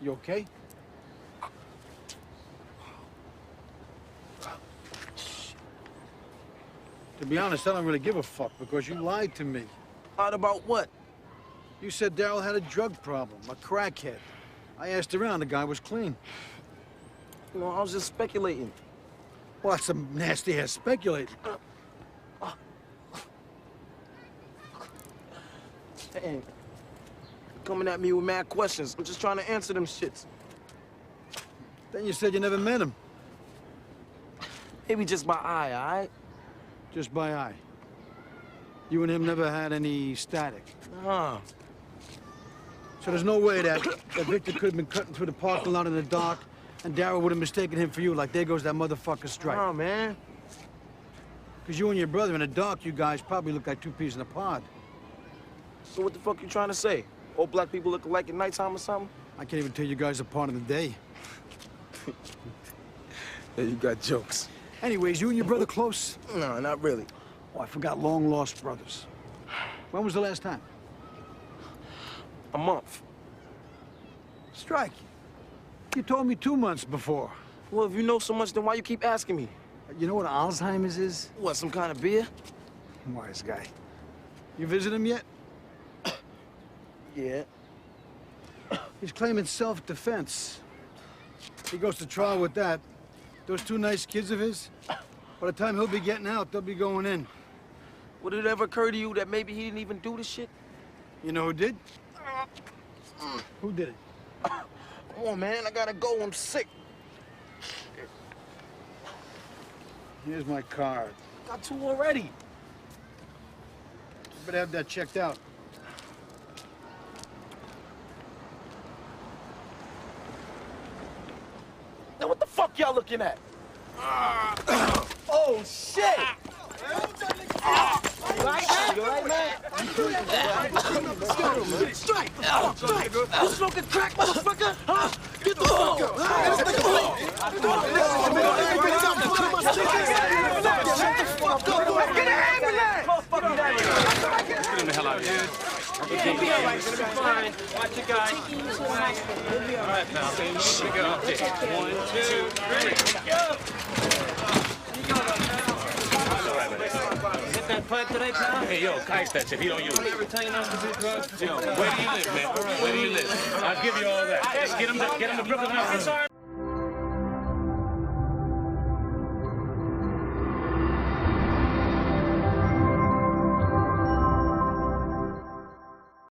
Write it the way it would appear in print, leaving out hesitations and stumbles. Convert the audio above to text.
You okay? To be honest, I don't really give a fuck because you lied to me. Lied about what? You said Daryl had a drug problem, a crackhead. I asked around, the guy was clean. You know, I was just speculating. Well, that's some nasty-ass speculating. Hey, coming at me with mad questions. I'm just trying to answer them shits. Then you said you never met him. Maybe just by eye, all right? Just by eye. You and him never had any static. Nah. So there's no way that Victor could have been cutting through the parking lot in the dark and Daryl would have mistaken him for you, like there goes that motherfucker Stripe. Nah, man. Because you and your brother in the dark, you guys probably look like two peas in a pod. So what the fuck you trying to say? All black people look alike at nighttime or something? I can't even tell you guys apart in the day. Yeah, you got jokes. Anyways, you and your brother close? No, not really. Oh, I forgot long-lost brothers. When was the last time? A month. Strike. You told me 2 months before. Well, if you know so much, then why you keep asking me? You know what Alzheimer's is? What, some kind of beer? Wise guy. You visit him yet? Yeah. He's claiming self-defense. He goes to trial with that. Those two nice kids of his, by the time he'll be getting out, they'll be going in. Would it ever occur to you that maybe he didn't even do the shit? You know who did? Who did it? Come on, man, I gotta go, I'm sick. Here's my card. Got 2 already. You better have that checked out. Now what the fuck y'all looking at? Oh, shit! You all right, man? Strike! Strike! You smoking crack, motherfucker? Huh? Get the fuck up! Get an ambulance! Get him the hell out of here. He'll be all right. He'll be fine. Watch your guy. All right, pal. Pick it up there. 1, 2, 3. Hit that pipe today, pal? Hey, yo, ice that shit. He don't use it. Ever tell you not to do drugs? Yo, where do you live, man? Where do you live? I'll give you all that. Get him to Brooklyn House.